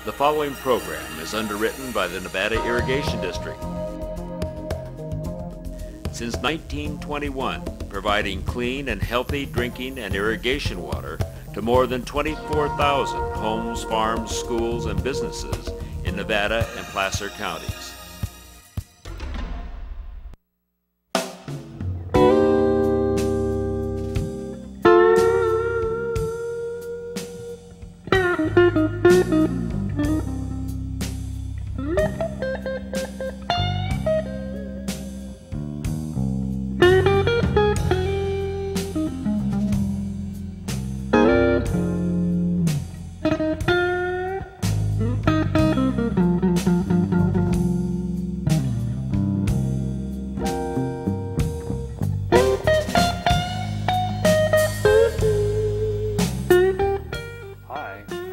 The following program is underwritten by the Nevada Irrigation District. Since 1921, providing clean and healthy drinking and irrigation water to more than 24,000 homes, farms, schools, and businesses in Nevada and Placer counties.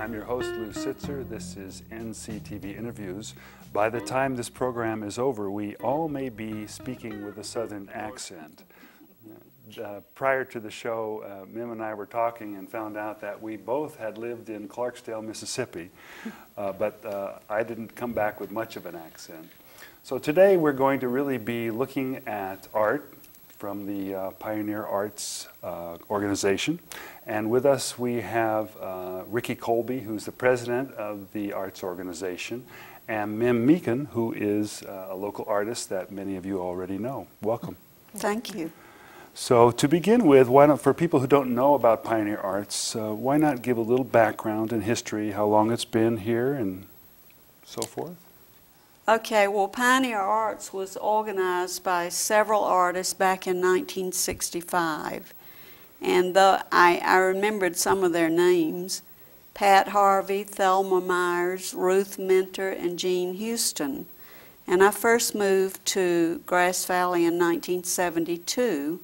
I'm your host, Lew Sitzer. This is NCTV Interviews. By the time this program is over, we all may be speaking with a Southern accent. Prior to the show, Mim and I were talking and found out that we both had lived in Clarksdale, Mississippi, but I didn't come back with much of an accent. So today we're going to really be looking at art from the Pioneer Arts organization. And with us we have Rikki Colby, who's the president of the arts organization, and Meakin, who is a local artist that many of you already know. Welcome. Thank you. So to begin with, why not, for people who don't know about Pioneer Arts, why not give a little background and history, how long it's been here and so forth? Okay, well, Pioneer Arts was organized by several artists back in 1965. And I remembered some of their names: Pat Harvey, Thelma Myers, Ruth Minter, and Jean Houston. And I first moved to Grass Valley in 1972,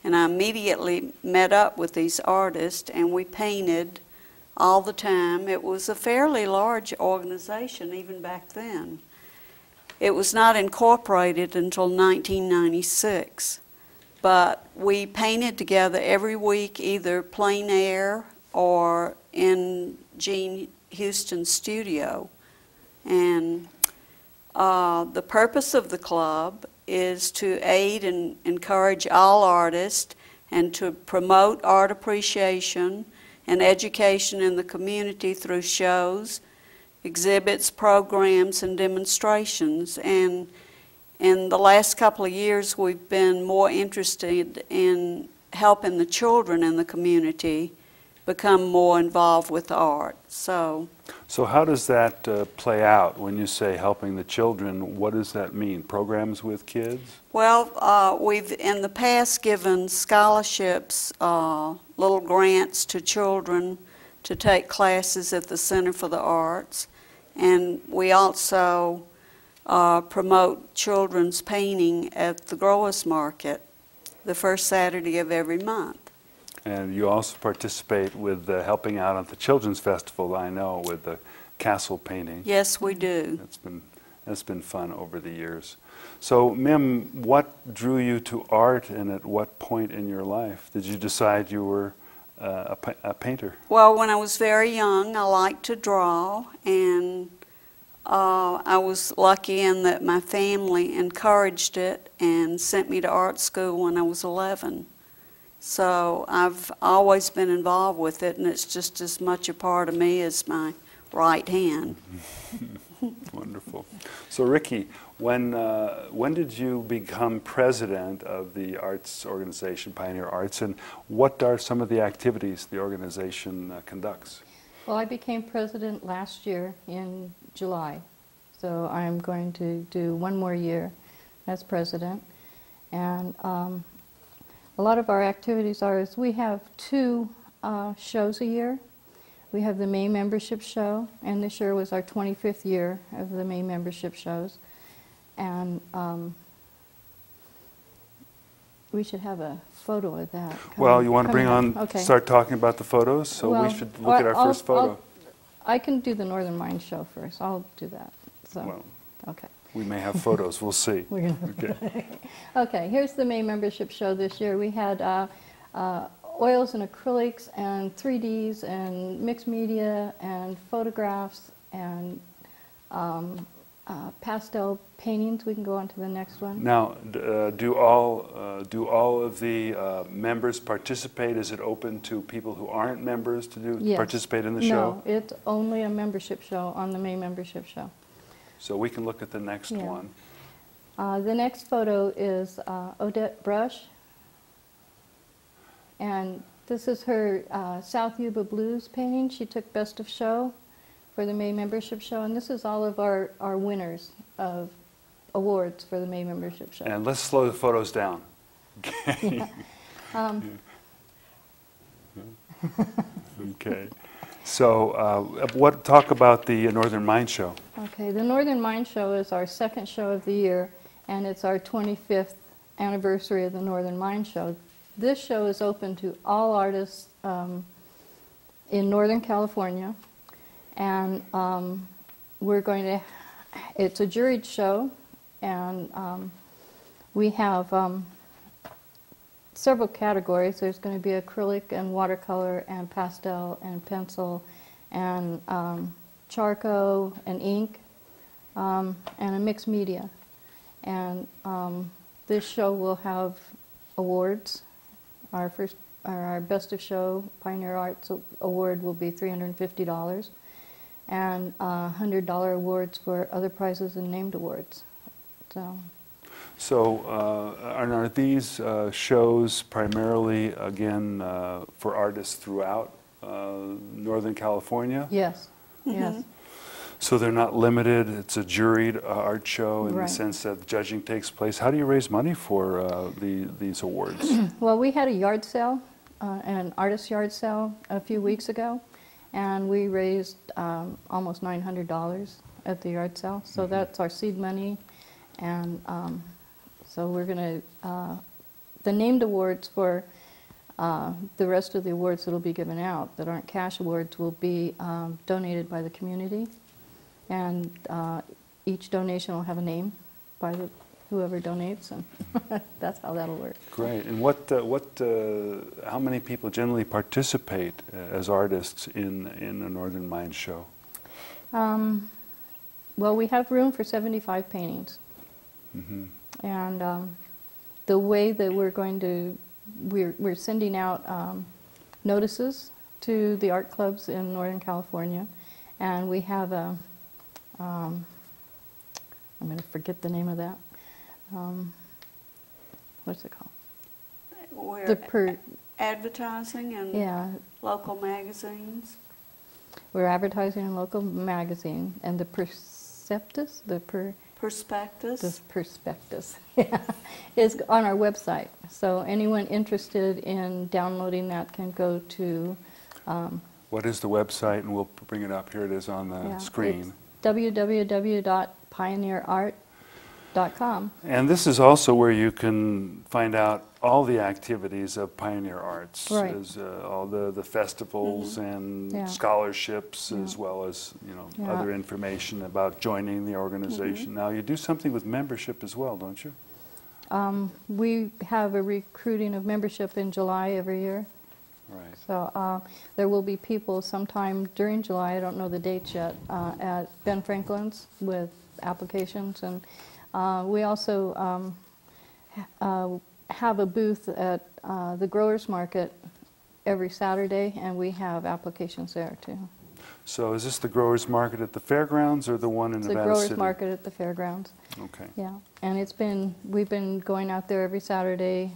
and I immediately met up with these artists, and we painted all the time. It was a fairly large organization even back then. It was not incorporated until 1996. But we painted together every week, either plein air or in Jean Houston's studio. And the purpose of the club is to aid and encourage all artists and to promote art appreciation and education in the community through shows, exhibits, programs, and demonstrations. And in the last couple of years, we've been more interested in helping the children in the community become more involved with art. So how does that play out when you say helping the children? What does that mean? Programs with kids? Well, we've in the past given scholarships, little grants to children to take classes at the Center for the Arts, and we also promote children's painting at the Growers Market the first Saturday of every month. And you also participate with helping out at the Children's Festival, I know, with the castle painting. Yes, we do. That's been fun over the years. So, Mim, what drew you to art, and at what point in your life did you decide you were a painter? Well, when I was very young, I liked to draw, and I was lucky in that my family encouraged it and sent me to art school when I was 11. So I've always been involved with it, and it's just as much a part of me as my right hand. Wonderful. So Rikki, when did you become president of the arts organization, Pioneer Arts, and what are some of the activities the organization conducts? Well, I became president last year in July, so I'm going to do one more year as president. And a lot of our activities is we have two shows a year. We have the May membership show, and this year was our 25th year of the May membership shows. And we should have a photo of that. Well, you want to bring on, okay. Start talking about the photos, so well, we should look at our first photo. I can do the Northern Mines show first. I'll do that. So, well, okay. We may have photos. We'll see. We're gonna okay, here's the May membership show this year. We had oils and acrylics and 3Ds and mixed media and photographs and pastel paintings. We can go on to the next one. Now, do all of the members participate? Is it open to people who aren't members to Yes. participate in the show? No, it's only a membership show on the May membership show. So we can look at the next Yeah. one. The next photo is Odette Brush, and this is her South Yuba Blues painting. She took Best of Show for the May membership show, and this is all of our winners of awards for the May membership show. And let's slow the photos down. Okay. Yeah. Okay. So, talk about the Northern Mine Show. Okay, the Northern Mine Show is our second show of the year, and it's our 25th anniversary of the Northern Mine Show. This show is open to all artists in Northern California, and we're going to, it's a juried show, and we have several categories. There's going to be acrylic and watercolor and pastel and pencil and charcoal and ink and a mixed media. And this show will have awards. Our Best of Show Pioneer Arts Award will be $350, and $100 awards for other prizes and named awards. So, are these shows primarily, again, for artists throughout Northern California? Yes, yes. So they're not limited, it's a juried art show in the Right. sense that judging takes place. How do you raise money for these awards? Well, we had a yard sale, an artist yard sale a few weeks ago, and we raised almost $900 at the yard sale. So that's our seed money, and so we're going to, the named awards for the rest of the awards that will be given out that aren't cash awards will be donated by the community, and each donation will have a name by whoever donates, and that's how that'll work. Great. And how many people generally participate as artists in a Northern Mine Show? Well, we have room for 75 paintings. And the way that we're going to, we're sending out notices to the art clubs in Northern California, and we have a, I'm going to forget the name of that. What's it called? We're advertising in Yeah, local magazines. we're advertising in local magazine, and the prospectus, prospectus yeah, is on our website. So anyone interested in downloading that can go to. What is the website? And we'll bring it up. Here it is on the screen. www.pioneerart.com. And this is also where you can find out all the activities of Pioneer Arts, Right. as, all the festivals and Yeah. scholarships, as well as Yeah. other information about joining the organization. Now you do something with membership as well, don't you? We have a recruiting of membership in July every year. Right. So there will be people sometime during July, I don't know the dates yet, at Ben Franklin's with applications. And we also have a booth at the Growers Market every Saturday, and we have applications there too. So is this the Growers Market at the fairgrounds or the one in It's the Nevada Growers City? Market at the fairgrounds. Okay. Yeah, and we've been going out there every Saturday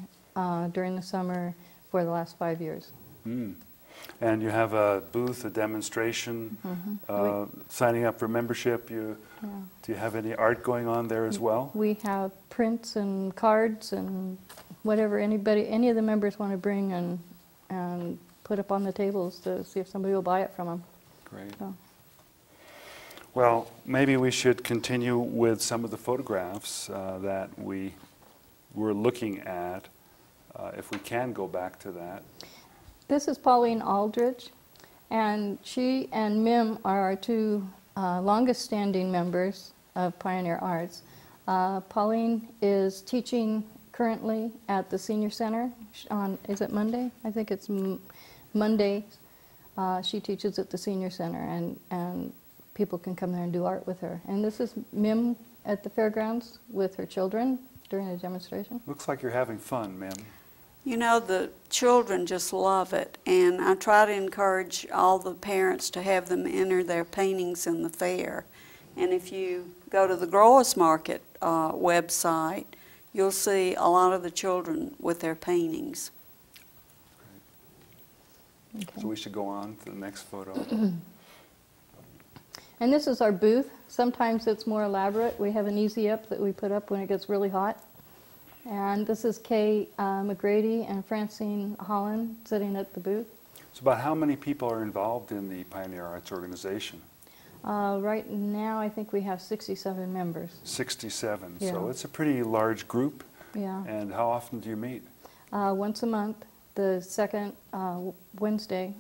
during the summer for the last 5 years. And you have a booth, a demonstration, signing up for membership. Do you have any art going on there as well? We have prints and cards and whatever any of the members want to bring and put up on the tables to see if somebody will buy it from them. Great. So. Well, maybe we should continue with some of the photographs that we were looking at, if we can go back to that. This is Pauline Aldridge, and she and Mim are our two longest standing members of Pioneer Arts. Pauline is teaching currently at the Senior Center on, is it Monday? I think it's Monday. She teaches at the Senior Center, and people can come there and do art with her. And this is Mim at the fairgrounds with her children during a demonstration. Looks like you're having fun, ma'am. You know, the children just love it, and I try to encourage all the parents to have them enter their paintings in the fair. And if you go to the Growers Market website, you'll see a lot of the children with their paintings. Okay. So we should go on to the next photo. And this is our booth. Sometimes it's more elaborate. We have an easy up that we put up when it gets really hot. And this is Kay McGrady and Francine Holland sitting at the booth. So about how many people are involved in the Pioneer Arts Organization? Right now I think we have 67 members. 67. Yeah. So it's a pretty large group. Yeah. And how often do you meet? Once a month, the second Wednesday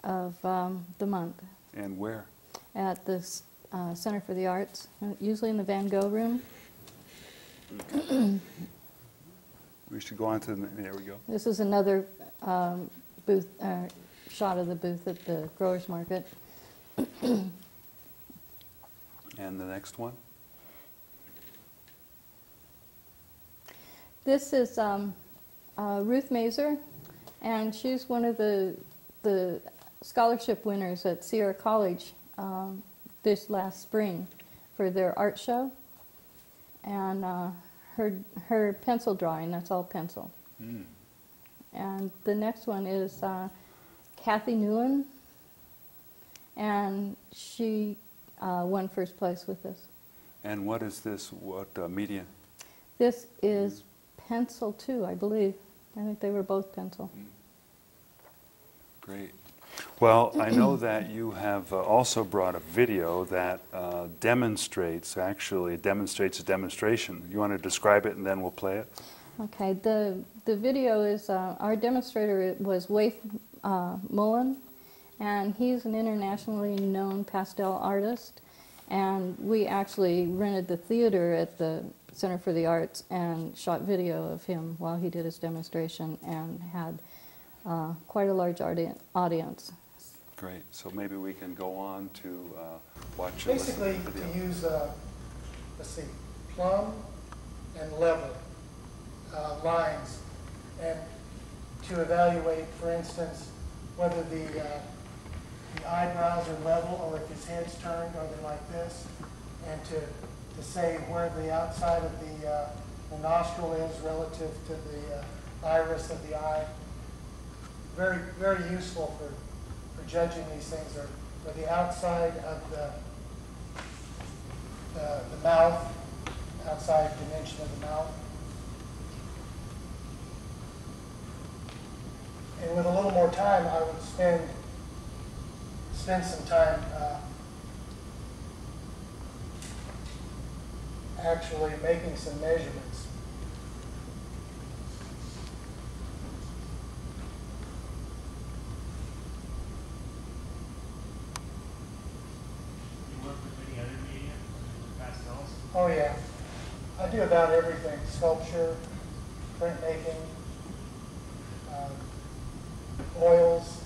of the month. And where? At the Center for the Arts, usually in the Van Gogh room. We should go on to the, there we go. This is another booth, shot of the booth at the Growers Market. And the next one? This is Ruth Mazer, and she's one of the scholarship winners at Sierra College this last spring for their art show. And her pencil drawing, that's all pencil. Mm. And the next one is Kathy Newland, and she won first place with this. And what is this? What medium? This is pencil too, I believe. I think they were both pencil. Great. Well, I know that you have also brought a video that demonstrates a demonstration. You want to describe it and then we'll play it? Okay, the video is, our demonstrator was Waif Mullen, and he's an internationally known pastel artist, and we actually rented the theater at the Center for the Arts and shot video of him while he did his demonstration and had quite a large audience. Great. So maybe we can go on to watch Basically, and listen to the to video. use, let's see, plumb and level lines, and to evaluate, for instance, whether the eyebrows are level or if his head's turned, are they like this, and to say where the outside of the nostril is relative to the iris of the eye. Very, very useful for judging these things, or the outside of the mouth, outside dimension of the mouth. And with a little more time, I would spend some time actually making some measurements. You work with any other media, pastels? Oh yeah, I do about everything: sculpture, printmaking, oils,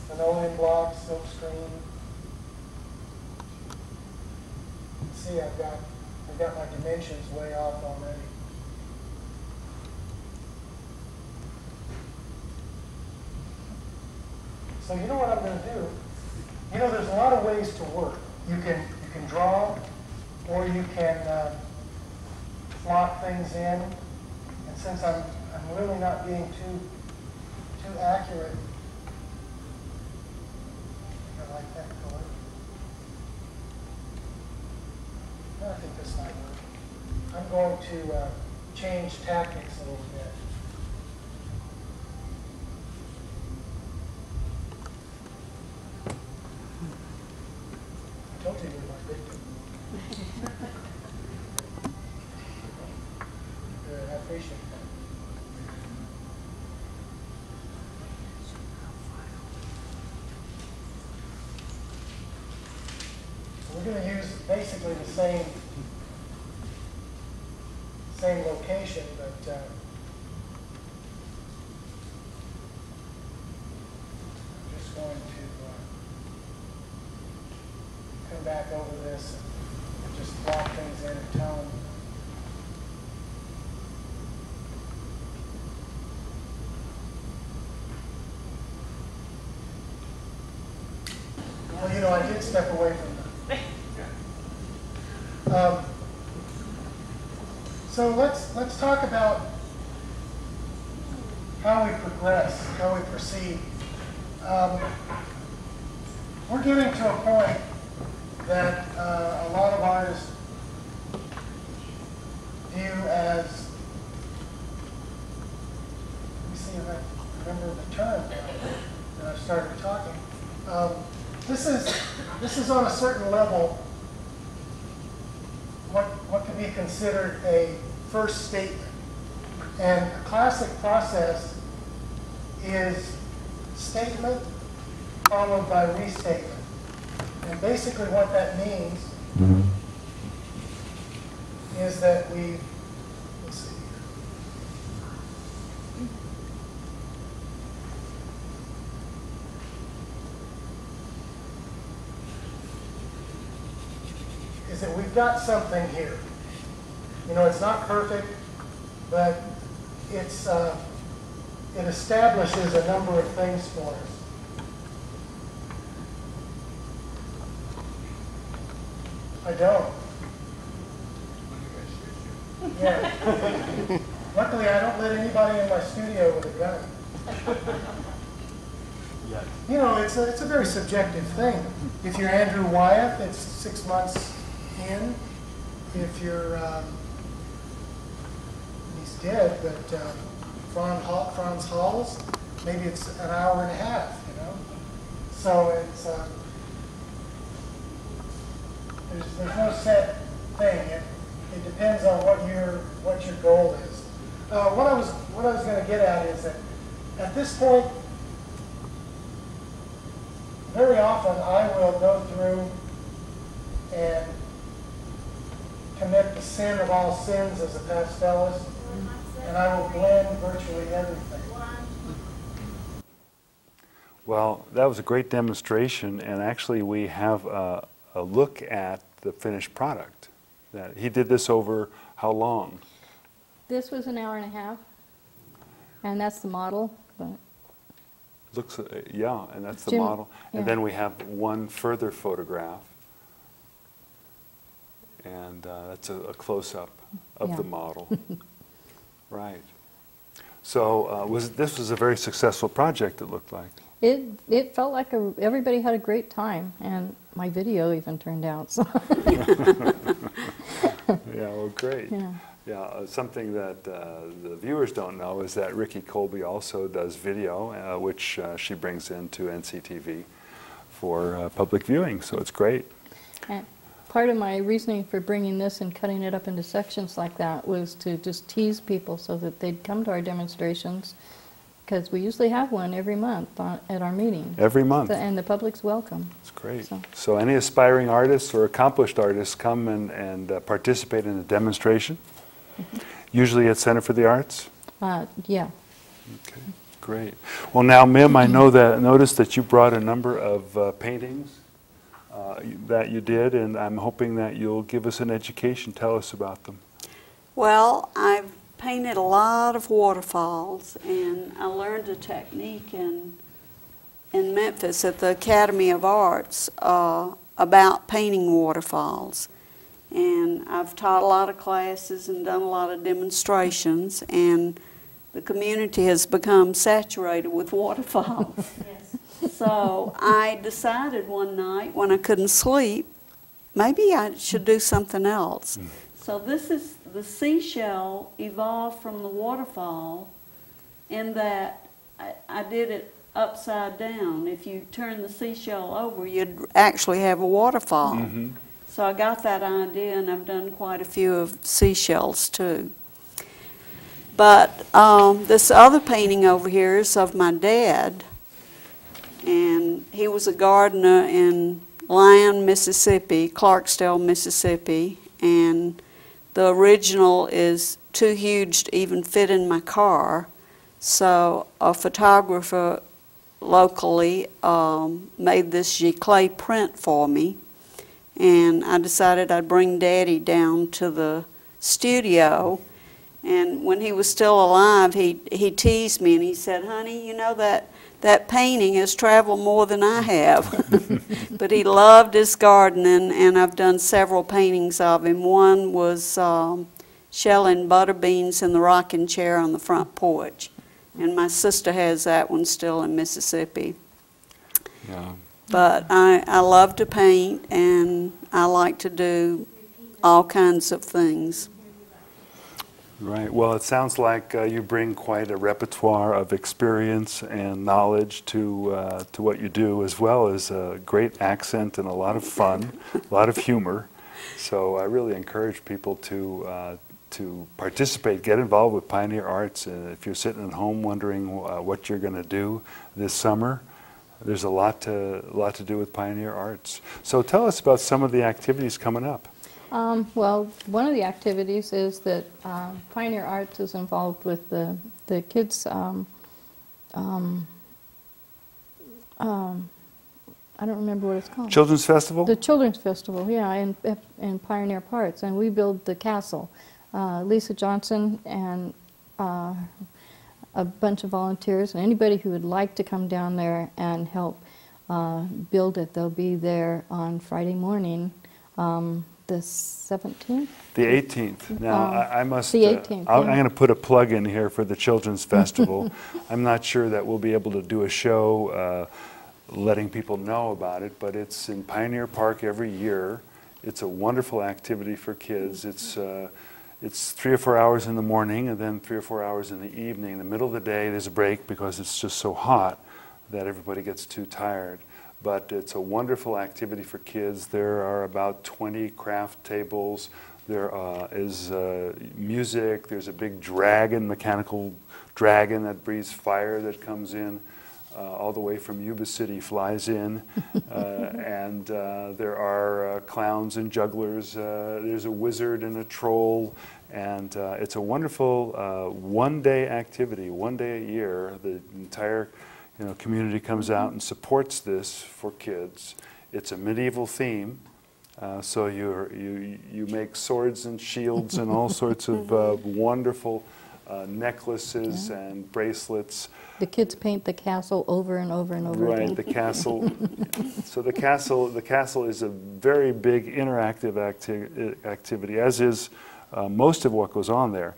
linoleum blocks, silk screen. See, I've got my dimensions way off already. So you know what I'm going to do? You know, there's a lot of ways to work. You can draw, or you can block things in. And since I'm really not being too accurate, I like that color. I think this might work. I'm going to change tactics a little bit. I told you you're my victim. Good, I appreciate that. We're going to use basically the same location, but I'm just going to looking back over this and just lock things in and tone. Well, you know, I did step away from that. So let's talk about how we progress, how we proceed. We're getting to a point that a lot of artists view as, let me see if I remember the term that I started talking. This is on a certain level what can be considered a first statement. And a classic process is statement followed by restatement. And basically what that means is that let's see here. Is that we've got something here. You know, it's not perfect, but it establishes a number of things for us. I don't. Yeah. Luckily, I don't let anybody in my studio with a gun. You know, it's a very subjective thing. If you're Andrew Wyeth, it's 6 months in. If you're, he's dead, but Franz Hals, maybe it's an hour and a half, you know? So it's, there's no set thing. It depends on what your goal is. What I was going to get at is that at this point, very often I will go through and commit the sin of all sins as a pastelist, and I will blend virtually everything. Well, that was a great demonstration, and actually we have a look at the finished product. That he did this over how long? This was an hour and a half, and that's the model. But Looks, yeah, and that's the Jim, model. And yeah. then we have one further photograph, and that's a close-up of the model. Right. So this was a very successful project, it looked like. It felt like everybody had a great time, and my video even turned out. So. Yeah, well, great. Yeah. Yeah, something that the viewers don't know is that Rikki Colby also does video, which she brings into NCTV for public viewing, so it's great. And part of my reasoning for bringing this and cutting it up into sections like that was to just tease people so that they'd come to our demonstrations, because we usually have one every month at our meeting. Every month. And the public's welcome. It's great. So any aspiring artists or accomplished artists come and participate in a demonstration, usually at Center for the Arts? Yeah. Okay, great. Well now, Mim, I noticed that you brought a number of paintings that you did, and I'm hoping that you'll give us an education. Tell us about them. Well, I've painted a lot of waterfalls, and I learned a technique in Memphis at the Academy of Arts about painting waterfalls. And I've taught a lot of classes and done a lot of demonstrations, and the community has become saturated with waterfalls. Yes. So I decided one night when I couldn't sleep, maybe I should do something else. So this is the seashell evolved from the waterfall in that I did it upside down. If you turn the seashell over, you'd actually have a waterfall. Mm-hmm. So I got that idea, and I've done quite a few of seashells too. But this other painting over here is of my dad, and he was a gardener in Lyon, Mississippi, Clarksdale, Mississippi, and the original is too huge to even fit in my car. So a photographer locally made this giclée print for me. and I decided I'd bring Daddy down to the studio. And when he was still alive, he teased me and he said, "Honey, you know that painting has traveled more than I have." But he loved his gardening, and I've done several paintings of him. One was shelling butter beans in the rocking chair on the front porch. And my sister has that one still in Mississippi. Yeah. But I love to paint, and I like to do all kinds of things. Right. Well, it sounds like you bring quite a repertoire of experience and knowledge to what you do, as well as a great accent and a lot of fun, a lot of humor. So I really encourage people to participate, get involved with Pioneer Arts. If you're sitting at home wondering what you're going to do this summer, there's a lot to do with Pioneer Arts. So tell us about some of the activities coming up. Well, one of the activities is that Pioneer Arts is involved with the kids. I don't remember what it's called. Children's Festival? The Children's Festival, yeah, in Pioneer Parks, and we build the castle. Lisa Johnson and a bunch of volunteers, and anybody who would like to come down there and help build it, they'll be there on Friday morning. The 17th? The 18th. Now, I must... The 18th, I'm yeah. going to put a plug in here for the Children's Festival. I'm not sure that we'll be able to do a show letting people know about it, but it's in Pioneer Park every year. It's a wonderful activity for kids. It's 3 or 4 hours in the morning and then 3 or 4 hours in the evening. In the middle of the day, there's a break because it's just so hot that everybody gets too tired. But it's a wonderful activity for kids. There are about 20 craft tables. There is music. There's a big dragon, mechanical dragon that breathes fire that comes in all the way from Yuba City, flies in. And there are clowns and jugglers. There's a wizard and a troll. And it's a wonderful one-day activity, 1 day a year. The entire community comes out and supports this for kids. It's a medieval theme, so you make swords and shields and all sorts of wonderful necklaces and bracelets. The kids paint the castle over and over and over again. Right, the castle. So the castle is a very big interactive activity, as is most of what goes on there.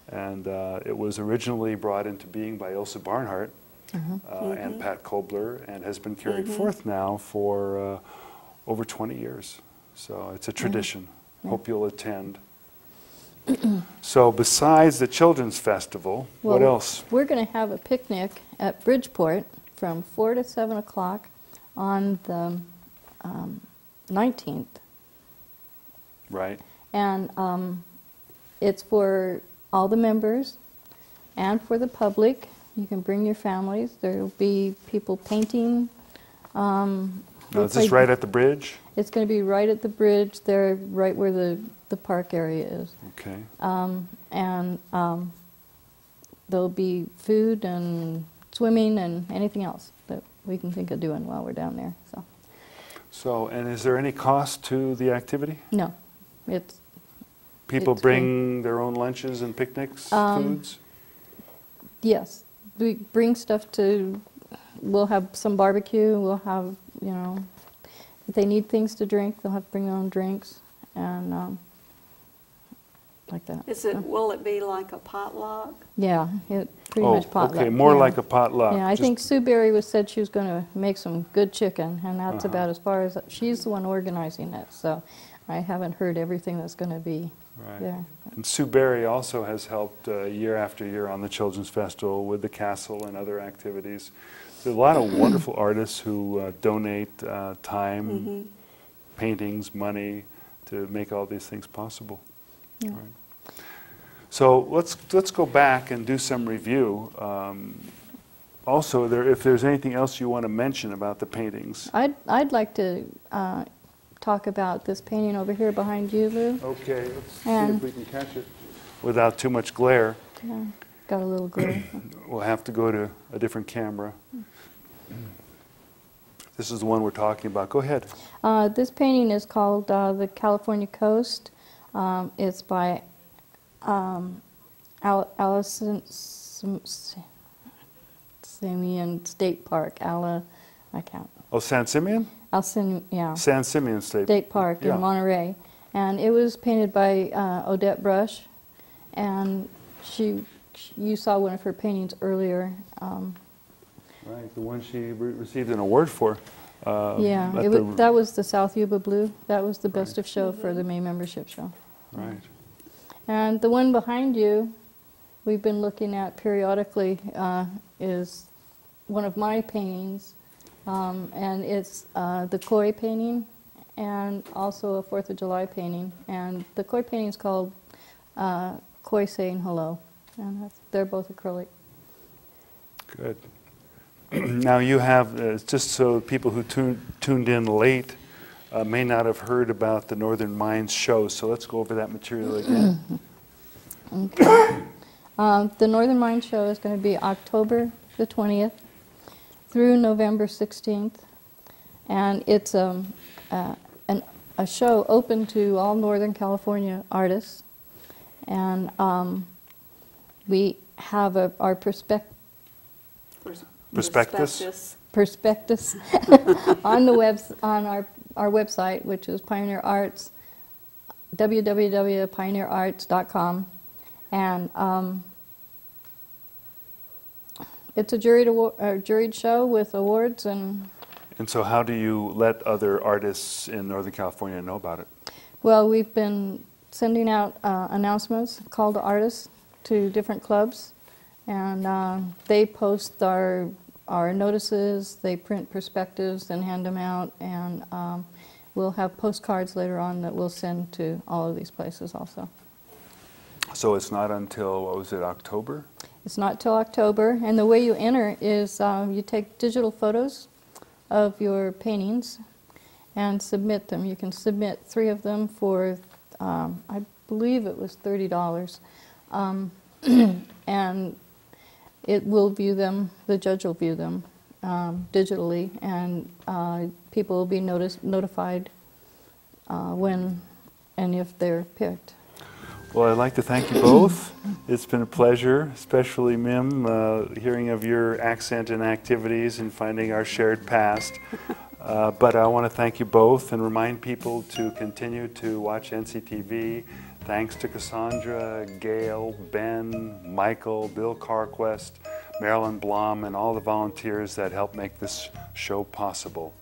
And it was originally brought into being by Ilsa Barnhart. And Pat Kobler, and has been carried forth now for over 20 years. So it's a tradition. Hope you'll attend. So besides the Children's Festival, what else? We're going to have a picnic at Bridgeport from 4 to 7 o'clock on the 19th. Right. And it's for all the members and for the public. You can bring your families. There will be people painting. Now, is this right at the bridge? It's going to be right at the bridge there, right where the park area is. Okay. And there'll be food and swimming and anything else that we can think of doing while we're down there. So, and is there any cost to the activity? No, it's People it's bring their own lunches and picnics, foods? yes. We bring stuff to, we'll have some barbecue, we'll have, if they need things to drink, they'll have to bring their own drinks, and like that. Will it be like a potluck? Yeah, pretty much potluck. Okay, more yeah. like a potluck. Yeah, I think Sue Berry said she was going to make some good chicken, and that's about as far as, she's the one organizing it, so I haven't heard everything that's going to be there. And Sue Berry also has helped year after year on the Children's Festival with the castle and other activities. There's a lot of wonderful artists who donate time, paintings, money to make all these things possible. Yeah. Right. So let's go back and do some review. Also, if there's anything else you want to mention about the paintings. I'd like to talk about this painting over here behind you, Lew. Okay, let's see if we can catch it without too much glare. Yeah, got a little glare. We'll have to go to a different camera. This is the one we're talking about. Go ahead. This painting is called The California Coast. It's by Allison Simeon State Park. I can't. Oh, San Simeon? Yeah. San Simeon State Park yeah. in Monterey. And it was painted by Odette Brush. And you saw one of her paintings earlier. Right, the one she received an award for. Yeah, that was the South Yuba Blue. That was the best of show for the May membership show. Right. And the one behind you, we've been looking at periodically, is one of my paintings. And it's the koi painting and also a 4th of July painting. And the koi painting is called Koi Saying Hello. And they're both acrylic. Good. Now you have, just so people who tuned in late may not have heard about the Northern Mines show, so let's go over that material again. Okay. The Northern Mines show is going to be October the 20th through November 16th, and it's a show open to all Northern California artists, and we have our prospectus on the our website, which is Pioneer Arts, www.pioneerarts.com, and it's a juried show with awards and. And so, how do you let other artists in Northern California know about it? Well, we've been sending out announcements, call to artists, to different clubs, and they post our notices, they print perspectives and hand them out, and we'll have postcards later on that we'll send to all of these places also. So it's not until, what was it, October? It's not till October, and the way you enter is you take digital photos of your paintings and submit them. You can submit 3 of them for, I believe it was $30. And it will view them, the judge will view them digitally, and people will be notified when and if they're picked. Well, I'd like to thank you both. It's been a pleasure, especially Mim, hearing of your accent and activities and finding our shared past. But I want to thank you both and remind people to continue to watch NCTV. Thanks to Cassandra, Gail, Ben, Michael, Bill Carquest, Marilyn Blom, and all the volunteers that help make this show possible.